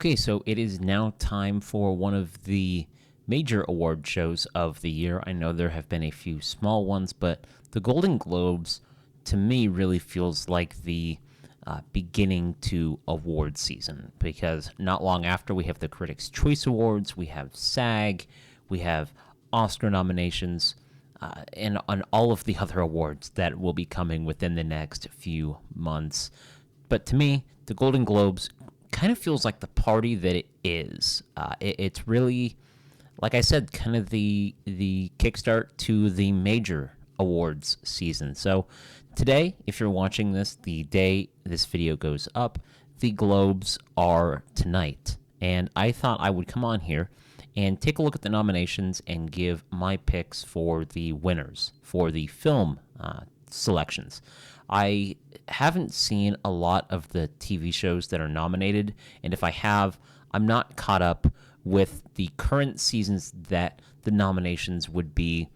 Okay, so it is now time for one of the major award shows of the year. I know there have been a few small ones, but the Golden Globes, to me, really feels like the beginning to award season because not long after we have the Critics' Choice Awards, we have SAG, we have Oscar nominations, and on all of the other awards that will be coming within the next few months. But to me, the Golden Globes kind of feels like the party that it is. It's really, like I said, kind of the kickstart to the major awards season. So today, if you're watching this, the day this video goes up, the Globes are tonight. And I thought I would come on here and take a look at the nominations and give my picks for the winners for the film selections. I haven't seen a lot of the TV shows that are nominated, and if I have, I'm not caught up with the current seasons that the nominations would be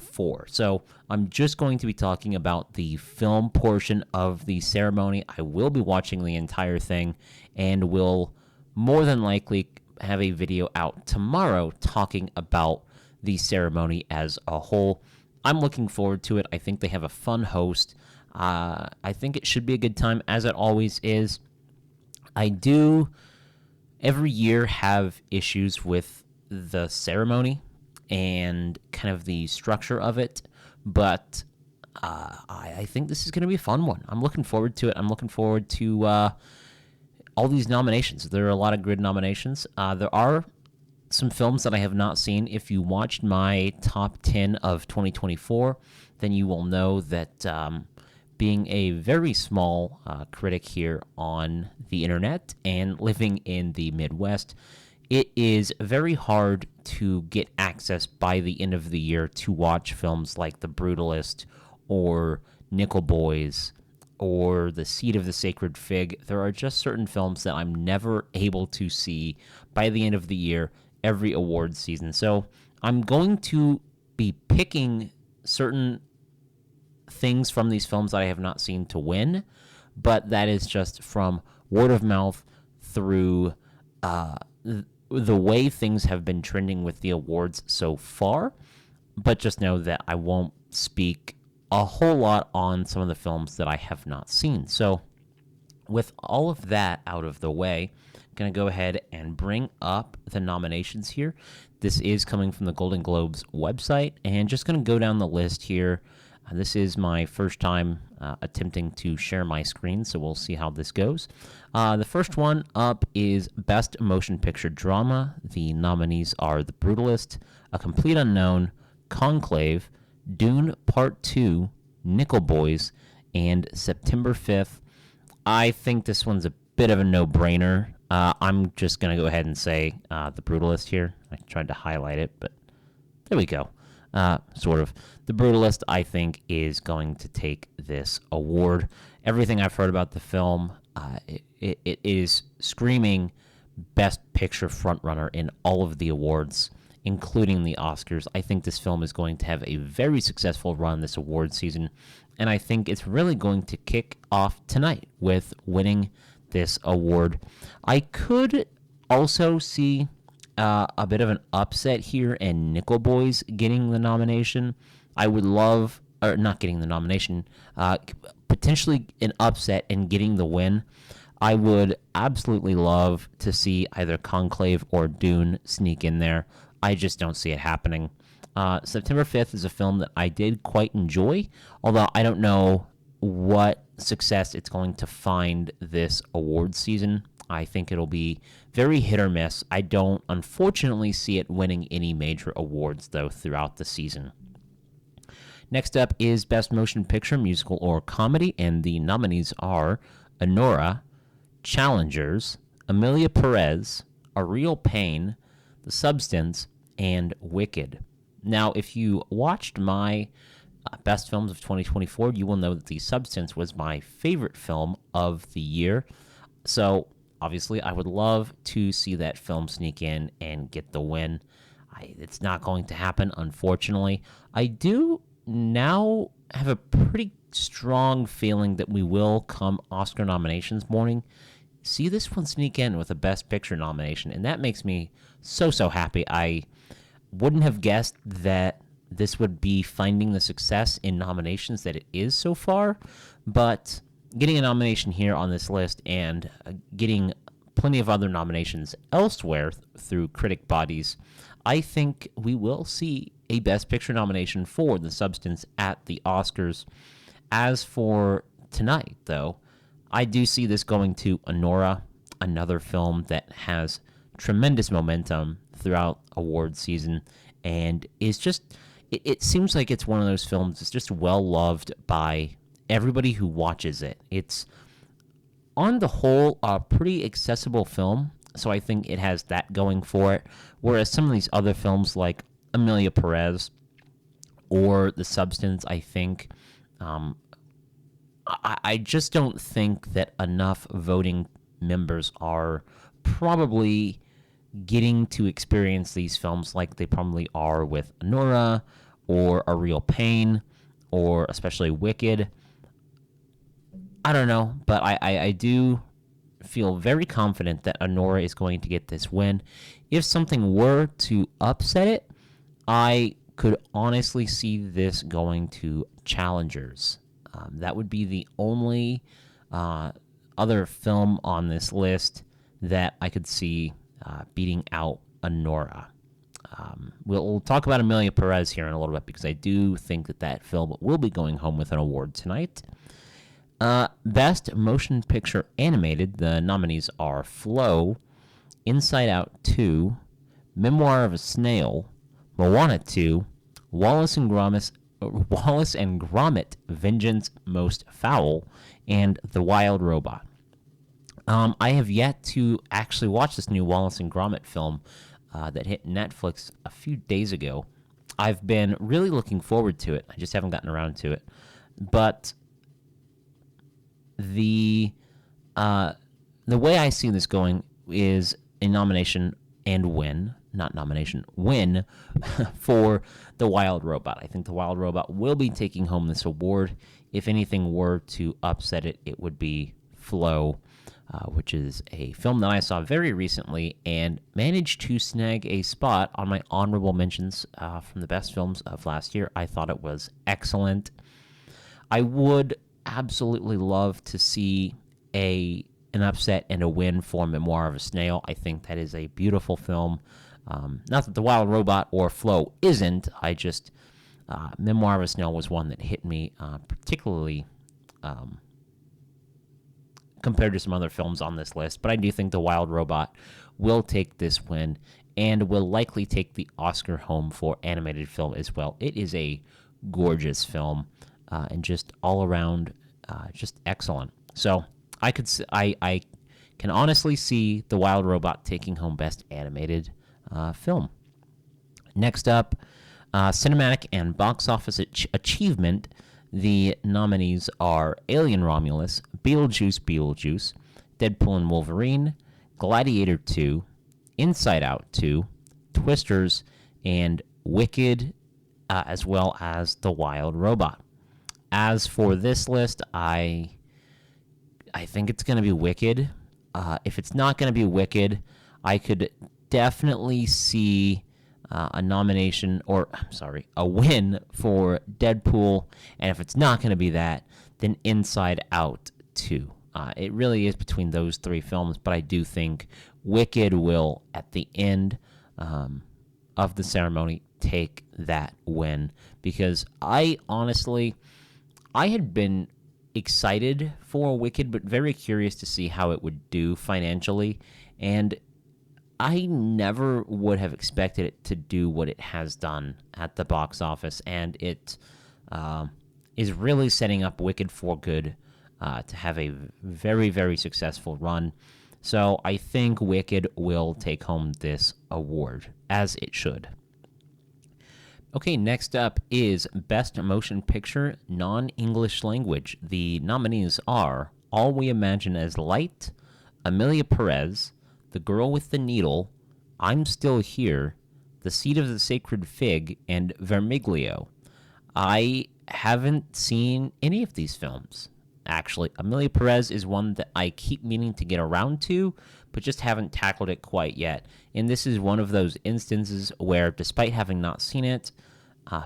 for. So I'm just going to be talking about the film portion of the ceremony. I will be watching the entire thing and will more than likely have a video out tomorrow talking about the ceremony as a whole. I'm looking forward to it. I think they have a fun host. I think it should be a good time, as it always is. I do every year have issues with the ceremony and kind of the structure of it, but I think this is going to be a fun one. I'm looking forward to it. I'm looking forward to all these nominations. There are a lot of good nominations. There are some films that I have not seen. If you watched my top 10 of 2024, then you will know that being a very small critic here on the internet and living in the Midwest, it is very hard to get access by the end of the year to watch films like The Brutalist or Nickel Boys or The Seed of the Sacred Fig. There are just certain films that I'm never able to see by the end of the year, every award season. So I'm going to be picking certain things from these films that I have not seen to win, but that is just from word of mouth through the way things have been trending with the awards so far. But just know that I won't speak a whole lot on some of the films that I have not seen. So with all of that out of the way, I'm going to go ahead and bring up the nominations here. This is coming from the Golden Globes website, and just going to go down the list here. This is my first time attempting to share my screen, so we'll see how this goes. The first one up is Best Motion Picture Drama. The nominees are The Brutalist, A Complete Unknown, Conclave, Dune Part 2, Nickel Boys, and September 5th. I think this one's a bit of a no-brainer. I'm just going to go ahead and say The Brutalist here. I tried to highlight it, but there we go. Sort of. The Brutalist, I think, is going to take this award. Everything I've heard about the film, it is screaming Best Picture frontrunner in all of the awards, including the Oscars. I think this film is going to have a very successful run this award season, and I think it's really going to kick off tonight with winning this award. I could also see a bit of an upset here and Nickel Boys getting the nomination. I would love, or not getting the nomination, potentially an upset and getting the win. I would absolutely love to see either Conclave or Dune sneak in there. I just don't see it happening. September 5th is a film that I did quite enjoy, although I don't know what success it's going to find this award season. I think it'll be very hit or miss. I don't, unfortunately, see it winning any major awards, though, throughout the season. Next up is Best Motion Picture, Musical, or Comedy, and the nominees are Anora, Challengers, Amelia Perez, A Real Pain, The Substance, and Wicked. Now, if you watched my best films of 2024, you will know that The Substance was my favorite film of the year. So, obviously, I would love to see that film sneak in and get the win. It's not going to happen, unfortunately. I do now have a pretty strong feeling that we will, come Oscar nominations morning, see this one sneak in with a Best Picture nomination, and that makes me so, so happy. I wouldn't have guessed that this would be finding the success in nominations that it is so far, but getting a nomination here on this list and getting plenty of other nominations elsewhere through critic bodies, I think we will see a Best Picture nomination for The Substance at the Oscars. As for tonight, though, I do see this going to Anora, another film that has tremendous momentum throughout award season and is just, it seems like it's one of those films that's just well loved by everybody who watches it. It's, on the whole, a pretty accessible film, so I think it has that going for it, whereas some of these other films like Emilia Perez or The Substance, I think, I just don't think that enough voting members are probably getting to experience these films like they probably are with Anora or A Real Pain or especially Wicked. I don't know, but I do feel very confident that Anora is going to get this win. If something were to upset it, I could honestly see this going to Challengers. That would be the only other film on this list that I could see beating out Anora. We'll talk about Emilia Perez here in a little bit because I do think that film will be going home with an award tonight. Best Motion Picture Animated, the nominees are Flow, Inside Out 2, Memoir of a Snail, Moana 2, Wallace and Gromit, Vengeance Most Foul, and The Wild Robot. I have yet to actually watch this new Wallace and Gromit film that hit Netflix a few days ago. I've been really looking forward to it. I just haven't gotten around to it. But the way I see this going is a nomination and win, not nomination, win for The Wild Robot. I think The Wild Robot will be taking home this award. If anything were to upset it, it would be Flow, which is a film that I saw very recently and managed to snag a spot on my honorable mentions from the best films of last year. I thought it was excellent. I would absolutely love to see an upset and a win for Memoir of a Snail. I think that is a beautiful film. Not that The Wild Robot or Flow isn't. I just Memoir of a Snail was one that hit me particularly compared to some other films on this list. But I do think The Wild Robot will take this win and will likely take the Oscar home for animated film as well. It is a gorgeous film and just all around just excellent. So I can honestly see The Wild Robot taking home Best Animated Film. Next up, Cinematic and Box Office Achievement. The nominees are Alien Romulus, Beetlejuice, Deadpool and Wolverine, Gladiator 2, Inside Out 2, Twisters, and Wicked, as well as The Wild Robot. As for this list, I think it's going to be Wicked. If it's not going to be Wicked, I could definitely see a nomination, a win for Deadpool. And if it's not going to be that, then Inside Out 2. It really is between those three films, but I do think Wicked will, at the end of the ceremony, take that win. Because I had been excited for Wicked, but very curious to see how it would do financially. And I never would have expected it to do what it has done at the box office. And it is really setting up Wicked for good to have a very, very successful run. So I think Wicked will take home this award, as it should. Okay, next up is Best Motion Picture Non-English Language. The nominees are All We Imagine as Light, Emilia Perez, The Girl with the Needle, I'm Still Here, The Seed of the Sacred Fig, and Vermiglio. I haven't seen any of these films, actually. Amelia Perez is one that I keep meaning to get around to, but just haven't tackled it quite yet. And this is one of those instances where, despite having not seen it,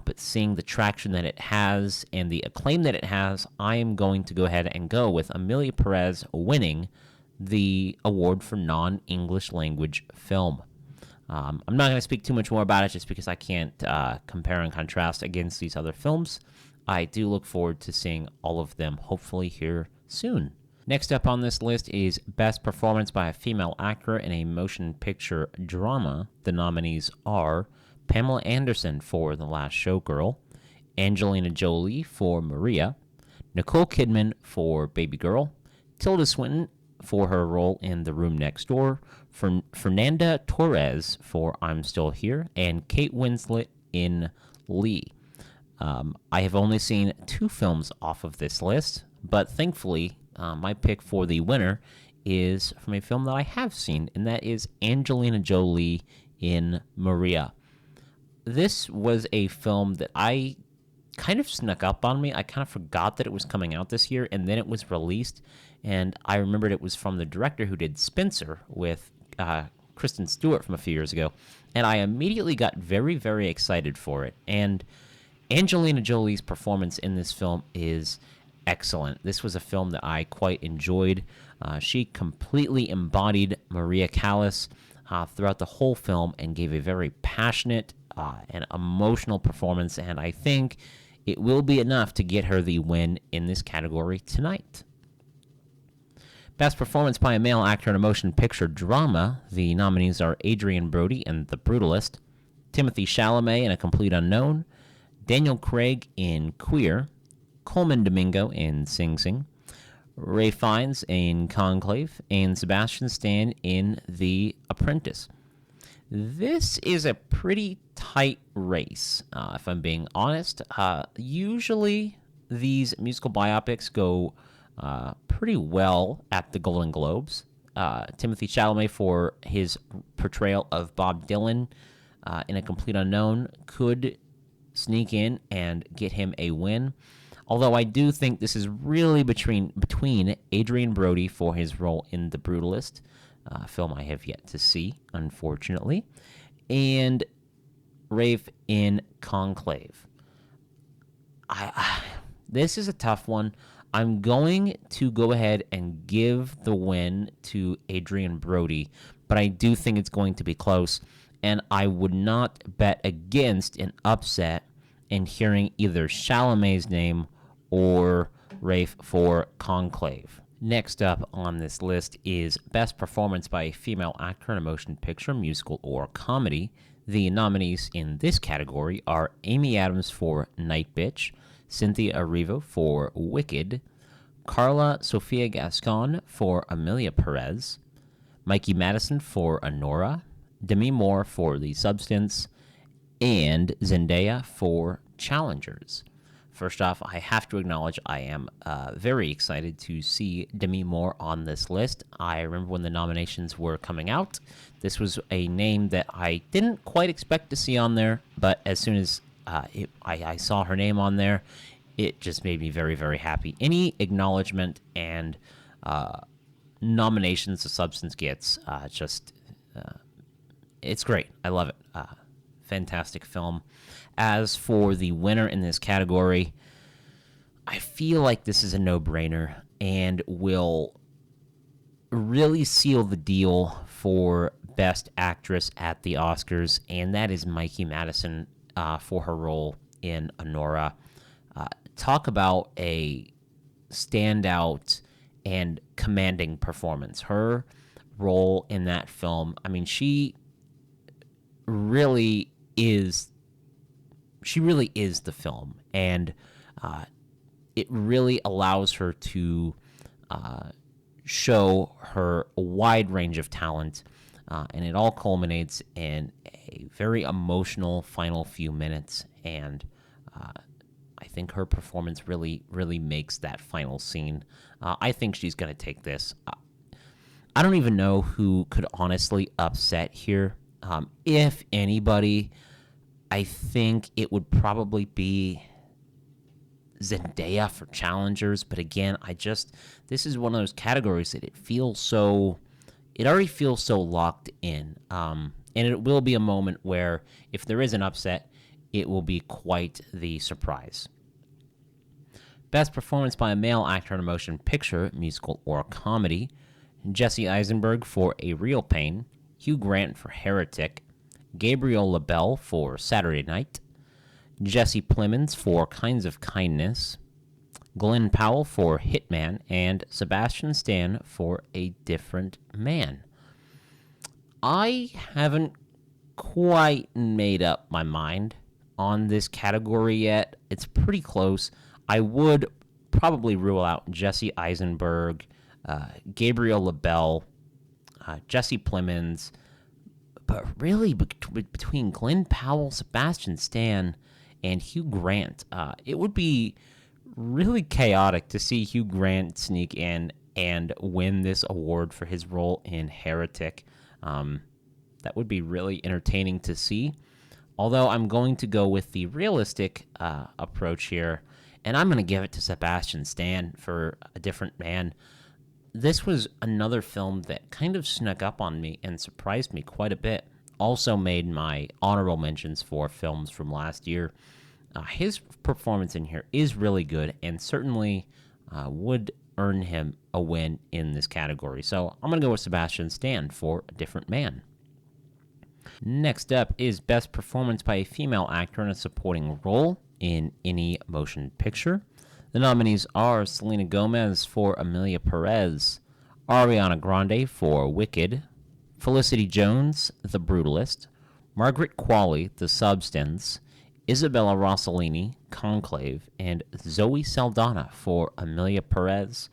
but seeing the traction that it has and the acclaim that it has, I am going to go ahead and go with Amelia Perez winning the award for non-English language film. I'm not going to speak too much more about it just because I can't compare and contrast against these other films. I do look forward to seeing all of them hopefully here soon. Next up on this list is Best Performance by a Female Actor in a Motion Picture Drama. The nominees are Pamela Anderson for The Last Showgirl, Angelina Jolie for Maria, Nicole Kidman for Baby Girl, Tilda Swinton for her role in The Room Next Door, Fernanda Torres for I'm Still Here, and Kate Winslet in Lee. I have only seen 2 films off of this list, but thankfully, my pick for the winner is from a film that I have seen, and that is Angelina Jolie in Maria. This was a film that I kind of snuck up on me. I kind of forgot that it was coming out this year, and then it was released, and I remembered it was from the director who did Spencer with Kristen Stewart from a few years ago, and I immediately got very, very excited for it. And Angelina Jolie's performance in this film is excellent. This was a film that I quite enjoyed. She completely embodied Maria Callas throughout the whole film and gave a very passionate and emotional performance, and I think it will be enough to get her the win in this category tonight. Best Performance by a Male Actor in a Motion Picture Drama. The nominees are Adrien Brody in The Brutalist, Timothée Chalamet in A Complete Unknown, Daniel Craig in Queer, Coleman Domingo in Sing Sing, Ralph Fiennes in Conclave, and Sebastian Stan in The Apprentice. This is a pretty tight race, if I'm being honest. Usually, these musical biopics go pretty well at the Golden Globes. Timothée Chalamet for his portrayal of Bob Dylan in A Complete Unknown could sneak in and get him a win. Although I do think this is really between Adrien Brody for his role in The Brutalist, a film I have yet to see, unfortunately, and Rafe in Conclave. This is a tough one. I'm going to go ahead and give the win to Adrien Brody, but I do think it's going to be close, and I would not bet against an upset in hearing either Chalamet's name or Rafe for Conclave. Next up on this list is Best Performance by a Female Actor in a Motion Picture, Musical, or Comedy. The nominees in this category are Amy Adams for Night Bitch, Cynthia Erivo for Wicked, Carla Sofia Gascon for Amelia Perez, Mikey Madison for Anora, Demi Moore for The Substance, and Zendaya for Challengers. First off, I have to acknowledge I am very excited to see Demi Moore on this list. I remember when the nominations were coming out, this was a name that I didn't quite expect to see on there, but as soon as I saw her name on there, it just made me very, very happy. Any acknowledgement and nominations The Substance gets, it's great. I love it. Fantastic film. As for the winner in this category, I feel like this is a no-brainer and will really seal the deal for Best Actress at the Oscars, and that is Mikey Madison for her role in Anora. Talk about a standout and commanding performance. Her role in that film, I mean, she really is the film, and it really allows her to show her wide range of talent, and it all culminates in a very emotional final few minutes, and I think her performance really, really makes that final scene. I think she's going to take this. I don't even know who could honestly upset here. If anybody, I think it would probably be Zendaya for challengers, but again, this is one of those categories that it already feels so locked in. And it will be a moment where if there is an upset, it will be quite the surprise. Best performance by a male actor in a motion picture, musical, or comedy: Jesse Eisenberg for A Real Pain, Hugh Grant for Heretic, Gabriel LaBelle for Saturday Night, Jesse Plemons for Kinds of Kindness, Glenn Powell for Hitman, and Sebastian Stan for A Different Man. I haven't quite made up my mind on this category yet. It's pretty close. I would probably rule out Jesse Eisenberg, Gabriel LaBelle, Jesse Plemons, but really between Glenn Powell, Sebastian Stan, and Hugh Grant, it would be really chaotic to see Hugh Grant sneak in and win this award for his role in Heretic. That would be really entertaining to see. Although I'm going to go with the realistic approach here, and I'm going to give it to Sebastian Stan for A Different Man. This was another film that kind of snuck up on me and surprised me quite a bit. Also made my honorable mentions for films from last year. His performance in here is really good and certainly would earn him a win in this category. So I'm going to go with Sebastian Stan for A Different Man. Next up is Best Performance by a Female Actor in a Supporting Role in Any Motion Picture. The nominees are Selena Gomez for Amelia Perez, Ariana Grande for Wicked, Felicity Jones, The Brutalist, Margaret Qualley, The Substance, Isabella Rossellini, Conclave, and Zoe Saldana for Amelia Perez.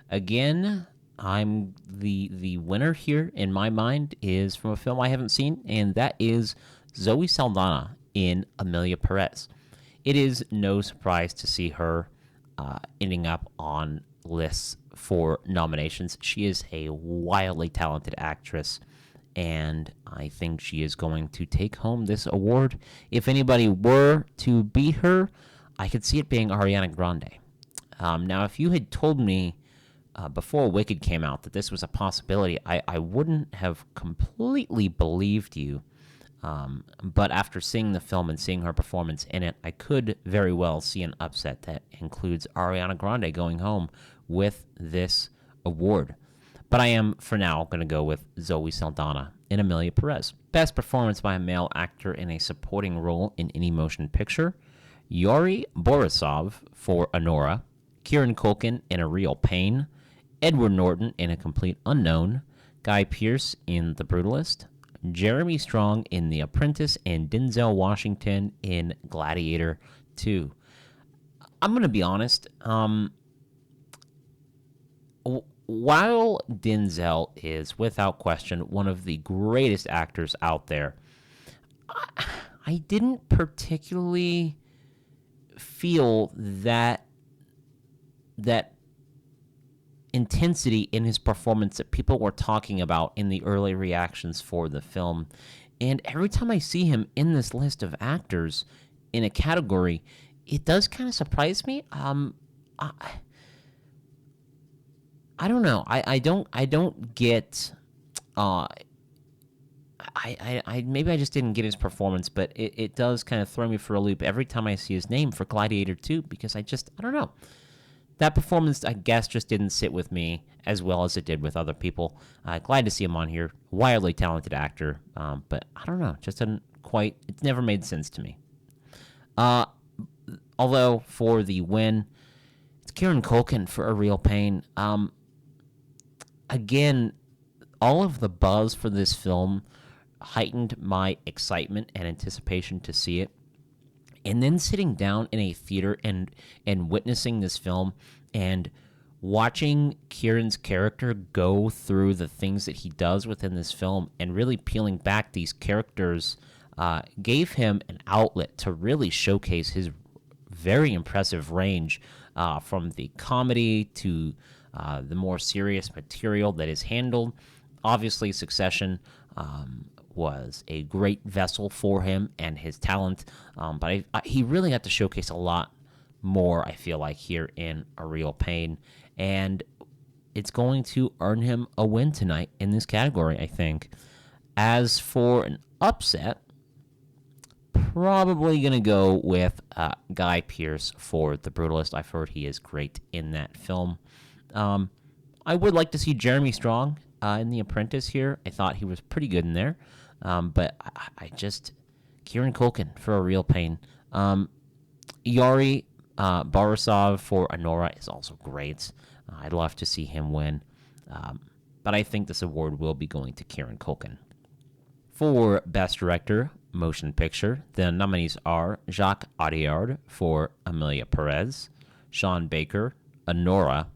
Again, I'm the winner here in my mind is from a film I haven't seen, and that is Zoe Saldana in Amelia Perez. It is no surprise to see her ending up on lists for nominations. She is a wildly talented actress, and I think she is going to take home this award. If anybody were to beat her, I could see it being Ariana Grande. Now, if you had told me before Wicked came out that this was a possibility, I wouldn't have completely believed you. But after seeing the film and seeing her performance in it, I could very well see an upset that includes Ariana Grande going home with this award. But I am, for now, going to go with Zoe Saldana in Amelia Perez. Best performance by a male actor in a supporting role in any motion picture: Yuri Borisov for Anora, Kieran Culkin in A Real Pain, Edward Norton in A Complete Unknown, Guy Pearce in The Brutalist, Jeremy Strong in The Apprentice, and Denzel Washington in Gladiator 2. I'm going to be honest. While Denzel is, without question, one of the greatest actors out there, I didn't particularly feel that intensity in his performance that people were talking about in the early reactions for the film. And every time I see him in this list of actors in a category, it does kind of surprise me. I don't know. I don't get. Maybe I just didn't get his performance, but it does kind of throw me for a loop every time I see his name for Gladiator 2 because I don't know. That performance, I guess, just didn't sit with me as well as it did with other people. Glad to see him on here. Wildly talented actor, but I don't know. Just didn't quite. It's never made sense to me. Although for the win, it's Kieran Culkin for A Real Pain. Again, all of the buzz for this film heightened my excitement and anticipation to see it. And then sitting down in a theater and witnessing this film and watching Kieran's character go through the things that he does within this film and really peeling back these characters gave him an outlet to really showcase his very impressive range from the comedy to the more serious material that is handled. Obviously, Succession was a great vessel for him and his talent, but he really got to showcase a lot more, I feel like, here in A Real Pain. And it's going to earn him a win tonight in this category, I think. As for an upset, probably going to go with Guy Pearce for The Brutalist. I've heard he is great in that film. I would like to see Jeremy Strong in The Apprentice here. I thought he was pretty good in there. But I just... Kieran Culkin for A Real Pain. Yari Borisov for Anora is also great. I'd love to see him win. But I think this award will be going to Kieran Culkin. For Best Director, Motion Picture, the nominees are Jacques Audiard for Amelia Perez, Sean Baker, Anora,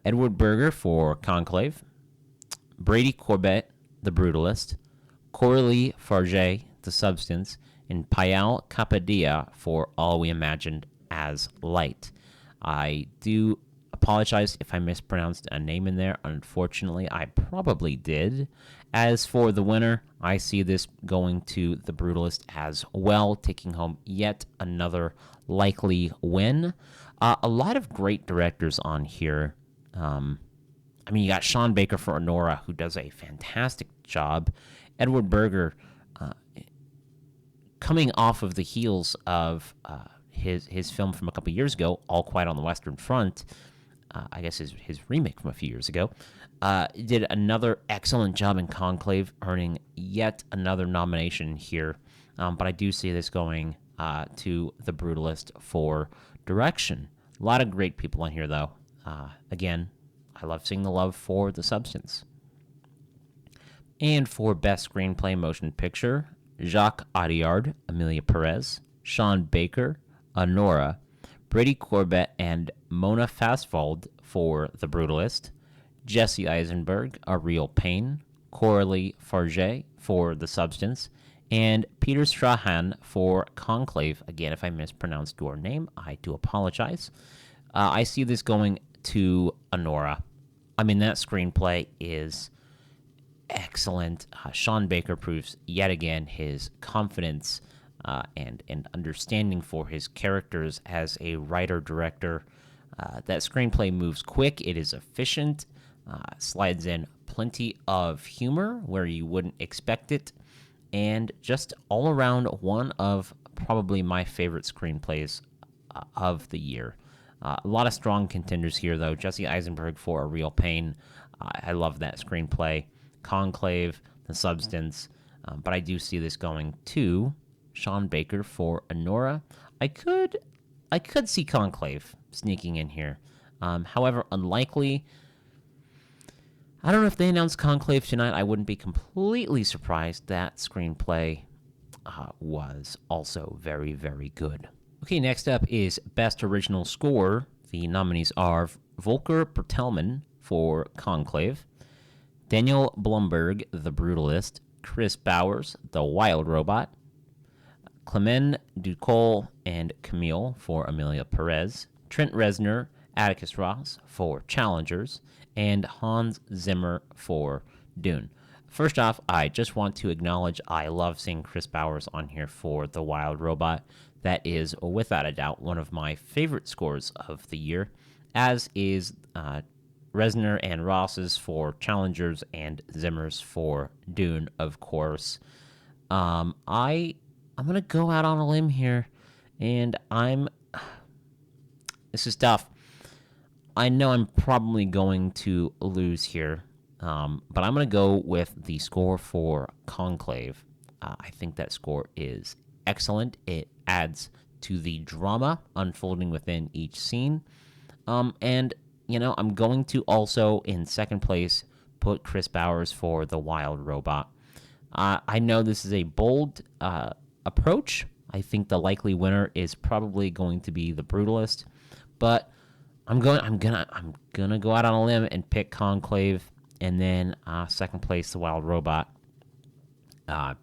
Edward Berger for Conclave, Brady Corbett, The Brutalist, Coralie Farge, The Substance, and Payal Kapadia for All We Imagined as Light. I do apologize if I mispronounced a name in there. Unfortunately, I probably did. As for the winner, I see this going to The Brutalist as well, taking home yet another likely win. A lot of great directors on here. You got Sean Baker for Anora, who does a fantastic job. Edward Berger, coming off of the heels of his film from a couple years ago, All Quiet on the Western Front, I guess his remake from a few years ago, did another excellent job in Conclave, earning yet another nomination here. But I do see this going to The Brutalist for direction. A lot of great people on here, though. Again, I love seeing the love for The Substance. And for Best Screenplay Motion Picture, Jacques Audiard, Amelia Perez, Sean Baker, Anora, Brady Corbett, and Mona Fastvold for The Brutalist, Jesse Eisenberg, A Real Pain, Coralie Farge for The Substance, and Peter Strahan for Conclave. Again, if I mispronounced your name, I do apologize. I see this going to Anora. That screenplay is excellent. Sean Baker proves yet again his confidence and understanding for his characters as a writer-director. That screenplay moves quick. It is efficient. Slides in plenty of humor where you wouldn't expect it. And just all around one of probably my favorite screenplays of the year. A lot of strong contenders here, though. Jesse Eisenberg for A Real Pain. I love that screenplay. Conclave, The Substance. But I do see this going to Sean Baker for Anora. I could see Conclave sneaking in here. However, unlikely. I don't know if they announce Conclave tonight. I wouldn't be completely surprised. That screenplay was also very, very good. Okay, next up is Best Original Score. The nominees are Volker Bertelmann for Conclave, Daniel Blumberg, The Brutalist, Chris Bowers, The Wild Robot, Clement Ducol and Camille for Amelia Perez, Trent Reznor, Atticus Ross for Challengers, and Hans Zimmer for Dune. First off, I just want to acknowledge I love seeing Chris Bowers on here for The Wild Robot. That is, without a doubt, one of my favorite scores of the year, as is Reznor and Ross's for Challengers and Zimmer's for Dune, of course. I'm going to go out on a limb here, and this is tough. I know I'm probably going to lose here, but I'm going to go with the score for Conclave. I think that score is excellent. It adds to the drama unfolding within each scene. And, I'm going to also, in second place, put Chris Bowers for The Wild Robot. I know this is a bold approach. I think the likely winner is probably going to be The Brutalist, but I'm gonna go out on a limb and pick Conclave, and then second place The Wild Robot.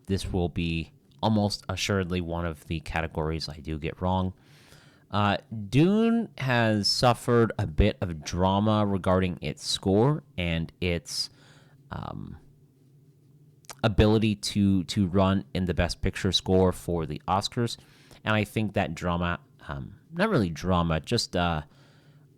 This will be almost assuredly one of the categories I do get wrong. Dune has suffered a bit of drama regarding its score and its ability to run in the Best Picture score for the Oscars, and I think that drama not really drama, just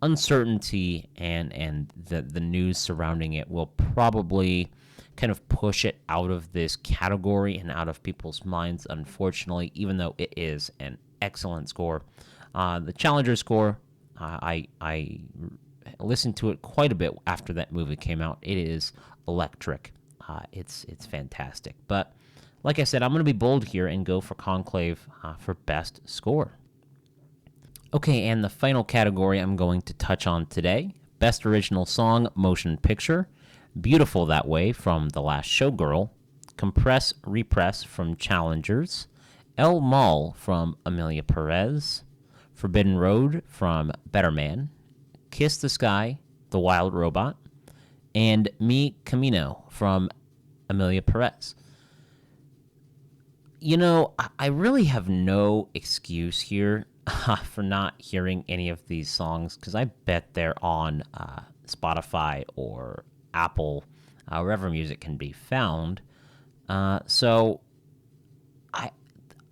uncertainty and the news surrounding it will probably kind of push it out of this category and out of people's minds, unfortunately, even though it is an excellent score. The Challenger score, I listened to it quite a bit after that movie came out. It is electric. It's fantastic. But like I said, I'm going to be bold here and go for Conclave for best score. Okay, and the final category I'm going to touch on today, Best Original Song, Motion Picture, Beautiful That Way from The Last Showgirl, Compress, Repress from Challengers, El Mal from Amelia Perez, Forbidden Road from Better Man, Kiss the Sky, The Wild Robot, and Mi Camino from Amelia Perez. You know, I really have no excuse here for not hearing any of these songs, because I bet they're on Spotify or Apple, wherever music can be found. So,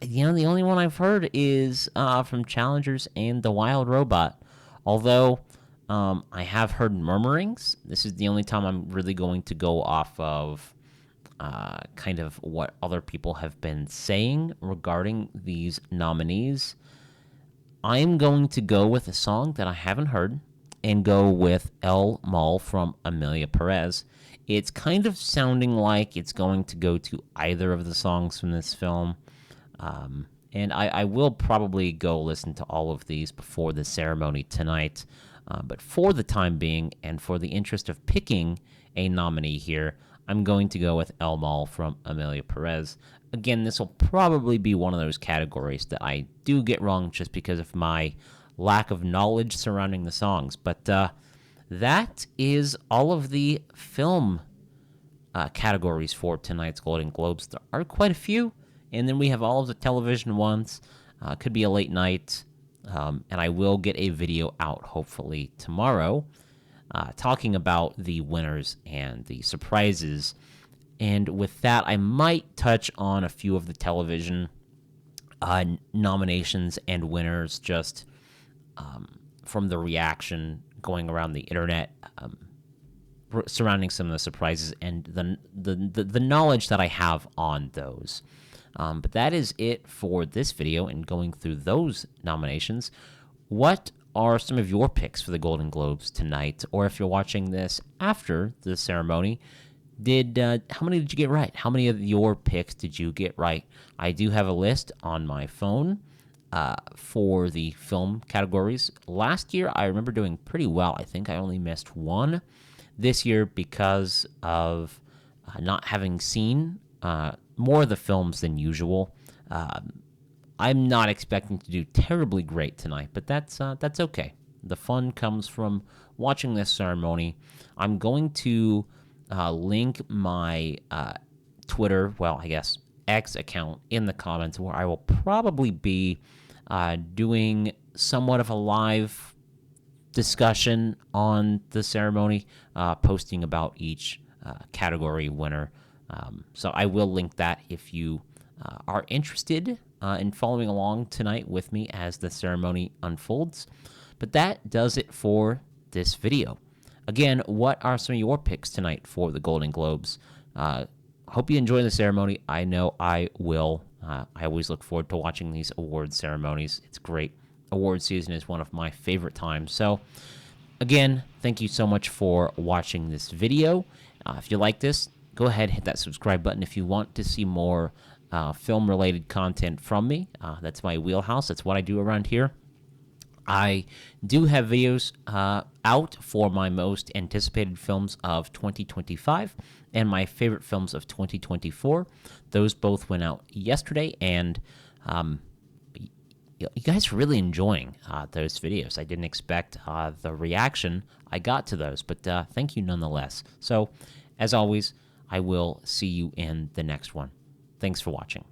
the only one I've heard is from Challengers and The Wild Robot. Although I have heard murmurings. This is the only time I'm really going to go off of kind of what other people have been saying regarding these nominees. I'm going to go with a song that I haven't heard and go with El Mal from Amelia Perez. It's kind of sounding like it's going to go to either of the songs from this film. And I will probably go listen to all of these before the ceremony tonight. But for the time being, and for the interest of picking a nominee here, I'm going to go with El Mal from Amelia Perez. Again, this will probably be one of those categories that I do get wrong just because of my lack of knowledge surrounding the songs. But that is all of the film categories for tonight's Golden Globes. There are quite a few, and then we have all of the television ones. Could be a late night, and I will get a video out hopefully tomorrow talking about the winners and the surprises. And with that, I might touch on a few of the television nominations and winners just from the reaction going around the internet surrounding some of the surprises and the knowledge that I have on those. But that is it for this video and going through those nominations. What are some of your picks for the Golden Globes tonight? Or if you're watching this after the ceremony, how many did you get right? How many of your picks did you get right? I do have a list on my phone for the film categories. Last year, I remember doing pretty well. I think I only missed one. This year, because of not having seen more of the films than usual, I'm not expecting to do terribly great tonight, but that's okay. The fun comes from watching this ceremony. I'm going to link my Twitter, well, I guess X account in the comments, where I will probably be doing somewhat of a live discussion on the ceremony, posting about each category winner. So I will link that if you are interested in following along tonight with me as the ceremony unfolds. But that does it for this video. Again, what are some of your picks tonight for the Golden Globes? Hope you enjoy the ceremony. I know I will. I always look forward to watching these award ceremonies. It's great. Award season is one of my favorite times. So, again, thank you so much for watching this video. If you like this, go ahead, hit that subscribe button if you want to see more film-related content from me. That's my wheelhouse. That's what I do around here. I do have videos out for my most anticipated films of 2025 and my favorite films of 2024. Those both went out yesterday, and you guys are really enjoying those videos. I didn't expect the reaction I got to those, but thank you nonetheless. So, as always, I will see you in the next one. Thanks for watching.